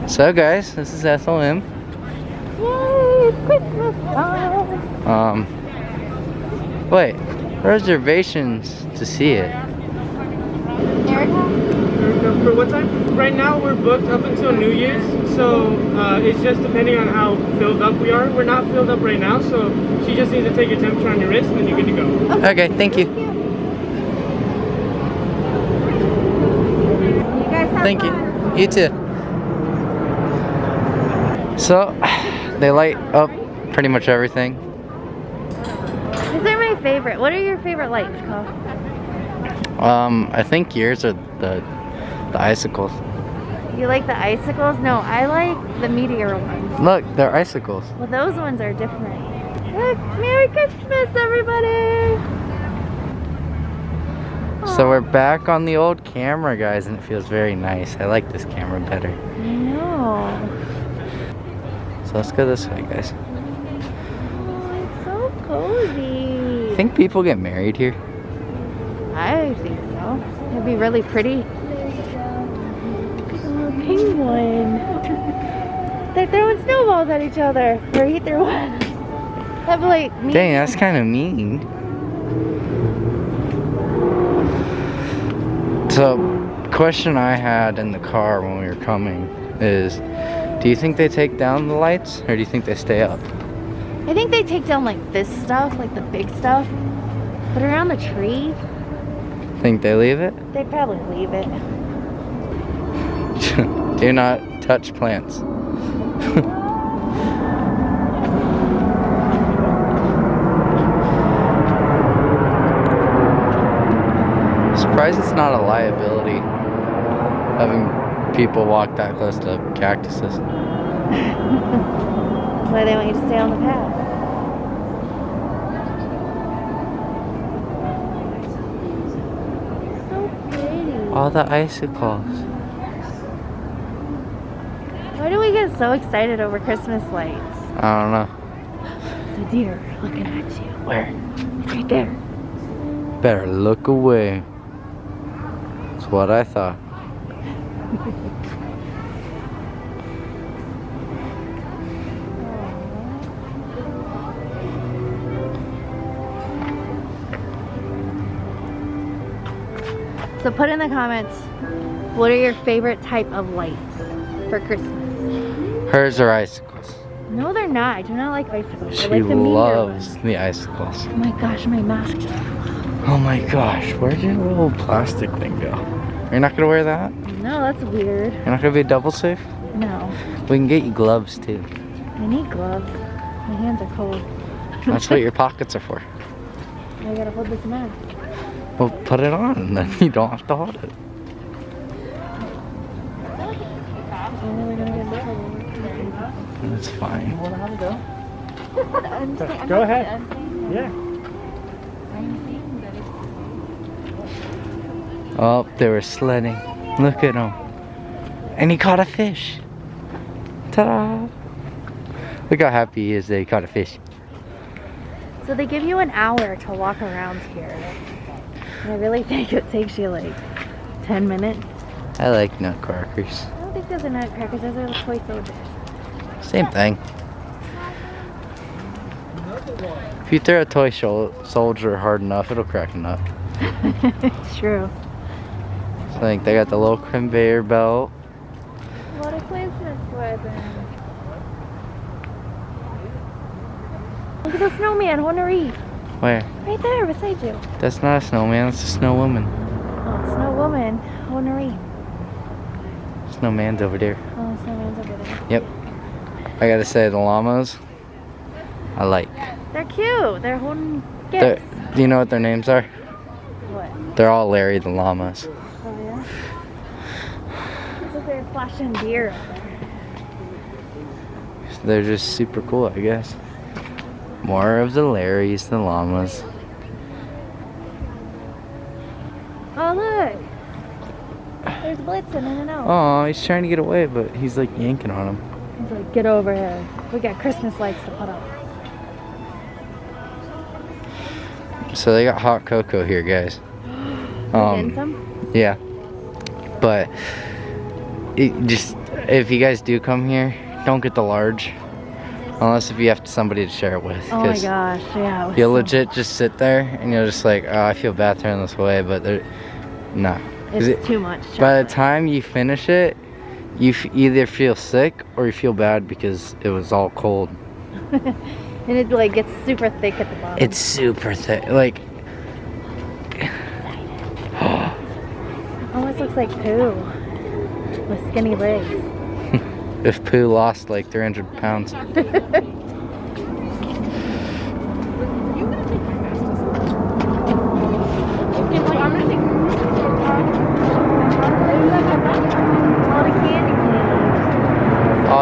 So guys, this is Ethel M. Yay, it's Christmas time! Wait, reservations to see it. For what time? Right now we're booked up until New Year's, so it's just depending on how filled up we are. We're not filled up right now, so she just needs to take your temperature on your wrist and then you're good to go. Okay, thank you. You guys have Thank fun. you. You too. So, they light up pretty much everything. These are my favorite. What are your favorite lights, Cole? I think yours are the icicles. You like the icicles? No, I like the meteor ones. Look, they're icicles. Well, those ones are different. Look, Merry Christmas, everybody! So we're back on the old camera, guys, and it feels very nice. I like this camera better. I know. So let's go this way, guys. Oh, it's so cozy. Think people get married here? I think so. It'd be really pretty. Oh, penguin. They're throwing snowballs at each other. Or he threw one. That'd be like me. Dang, that's kind of mean. So, question I had in the car when we were coming is, do you think they take down the lights or do you think they stay up? I think they take down like this stuff, like the big stuff. But around the tree, Think they leave it? they'd probably leave it. Do not touch plants. Surprised it's not a liability having people walk that close to cactuses. That's why they want you to stay on the path. So pretty. All the icicles. Why do we get so excited over Christmas lights? I don't know. The deer looking at you. Where? It's right there. Better look away. That's what I thought. So put in the comments, what are your favorite type of lights for Christmas? Hers are icicles. No, they're not. I do not like icicles. I She like the meteor loves ones. the icicles. Oh my gosh, my mask just... Oh my gosh, where'd your little plastic thing go? You're not gonna wear that? No, that's weird. You're not gonna be double safe? No. We can get you gloves too. I need gloves. My hands are cold. That's what your pockets are for. I gotta hold this mask. Well, put it on and then you don't have to hold it. I'm really gonna get in trouble. That's fine. You wanna have a go? I'm Go ahead. Yeah. Oh, they were sledding. Look at him. And he caught a fish. Ta-da! Look how happy he is that he caught a fish. So they give you an hour to walk around here. And I really think it takes you like 10 minutes. I like nutcrackers. I don't think those are nutcrackers, those are toy soldiers. Same thing. If you throw a toy soldier hard enough, it'll crack a nut. It's true. So I think they got the little conveyor belt. What a Christmas present. Look at the snowman on a reef. Where? Right there beside you. That's not a snowman, it's a snow woman. Oh, snow woman on a reef. Snowman's over there. Oh, snowman's over there. Yep. I gotta say, the llamas, I like. They're cute. They're holding gifts. Do you know what their names are? What? They're all Larry the llamas. Oh, yeah? Look, they're flashing deer up there. They're just super cool, I guess. More of the Larrys, the llamas. Oh, look. There's Blitzen in and out. Oh, he's trying to get away, but he's like yanking on him. He's like, get over here. We got Christmas lights to put up. So they got hot cocoa here, guys. Getting some? Yeah. But it just, if you guys do come here, don't get the large. Unless if you have somebody to share it with. Oh my gosh, yeah. You'll legit just sit there and you're just like, oh, I feel bad throwing this away, but no. It's too much. By the time you finish it, you either feel sick or you feel bad because it was all cold. And it like gets super thick at the bottom. It's super thick, like. Almost looks like poo with skinny legs. If Pooh lost like 300 pounds. All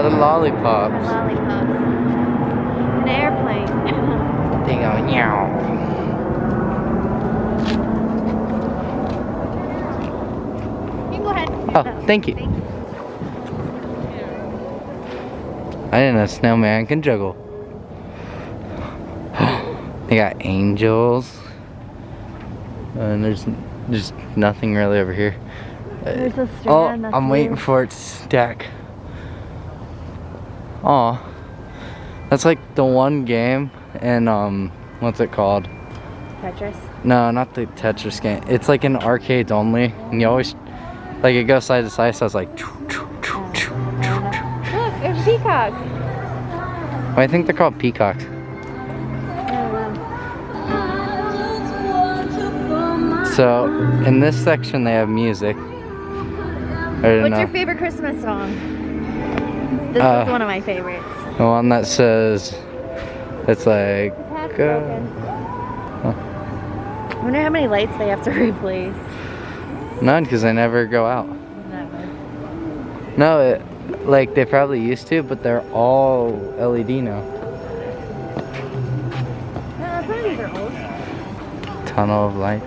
the lollipops. The lollipops. An airplane. They go meow. You can go ahead. Oh, thank you. Thank you. I didn't know snowman can juggle. They got angels. And there's just nothing really over here. There's a strand. Oh, that's I'm waiting new. for it to stack. Aw. That's like the one game in, what's it called? Tetris. No, not the Tetris game. It's like in arcades only. And you always, like it goes side to side, so it's like. Look, there's peacocks. I think they're called peacocks. So, in this section they have music. What's your favorite Christmas song? This is one of my favorites. The one that says, it's like... I wonder how many lights they have to replace. None, because they never go out. Never. No, like they probably used to, but they're all LED now. No, some of these are old. Tunnel of lights.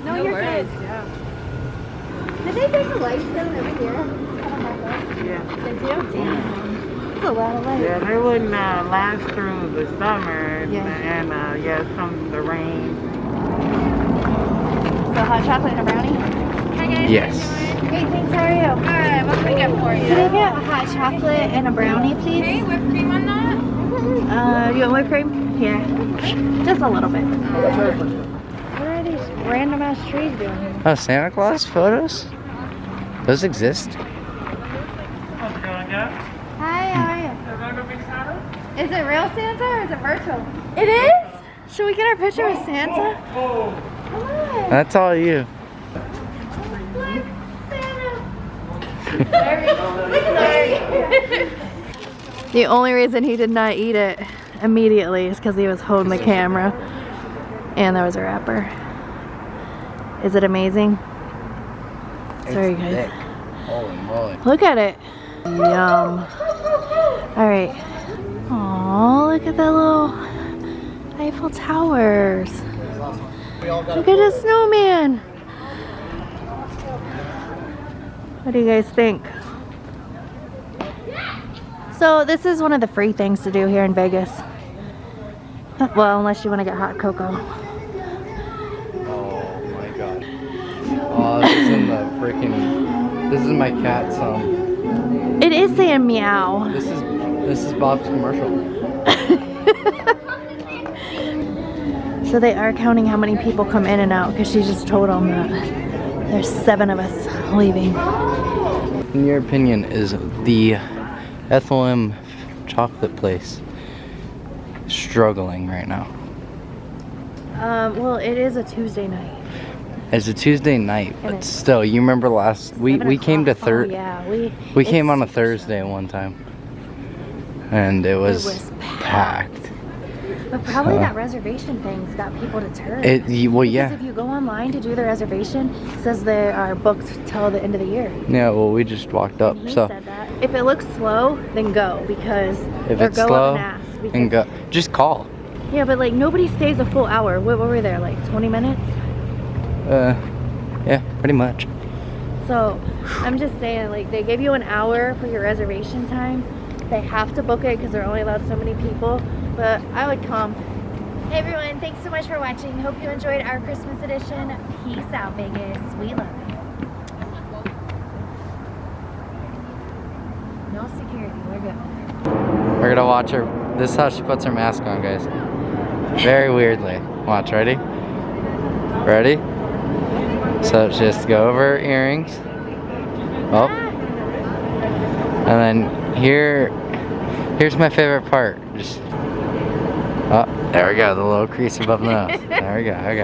No, you're good. Yeah. Did they take the lights down over here? Yeah. They do? Damn. That's a lot of lights. Yeah, they wouldn't last through the summer Yeah. and some of the rain. So hot chocolate and a brownie? Hi guys. Yes. Great, thanks. How are you? Alright, what can we get for you? Could I get a hot chocolate and a brownie, please? Okay, whipped cream on that? You want whipped cream? Yeah. Just a little bit. What are these random ass trees doing here? Oh, Santa Claus photos? Those exist? How's it going, guys? Hi, how are you? Is that a big Santa? Is it real Santa or is it virtual? It is? Should we get our picture with Santa? Oh. Come on. That's all you. Look, Santa. Sorry. The only reason he did not eat it immediately is because he was holding the camera. And there was a wrapper. Is it amazing? Sorry, guys. Holy moly. Look at it. Yum. Alright. Aw, look at that little Eiffel Towers. Look at the snowman. What do you guys think? So this is one of the free things to do here in Vegas. Well, unless you want to get hot cocoa. Oh my god. Oh, this is in the freaking... This is my cat's It is saying meow. This is Bob's commercial. So they are counting how many people come in and out because she just told them that there's 7 of us leaving. In your opinion, is the Ethel M chocolate place struggling right now? Well, it is a Tuesday night. It's a Tuesday night, And but it's still, you remember we came to Oh, yeah, we came on a Thursday one time, and it was packed. But probably that reservation thing's got people deterred. Well, yeah. Because if you go online to do the reservation, it says they are booked till the end of the year. Yeah, well, we just walked up, And he so said that. If it looks slow, then go because if or it's go slow, up and ask. Because, and go, just call. Yeah, but like nobody stays a full hour. What were we there, like 20 minutes? Yeah, pretty much. So I'm just saying, like they give you an hour for your reservation time. They have to book it because they're only allowed so many people. But I would come. Hey everyone, thanks so much for watching. Hope you enjoyed our Christmas edition. Peace out, Vegas. We love you. No security. We're good. We're gonna watch her. This is how she puts her mask on, guys. Very weirdly. Watch, ready? Ready? So just go over her earrings. Oh. And then here's my favorite part. Just, oh, there we go, the little crease above the nose. There we go, okay.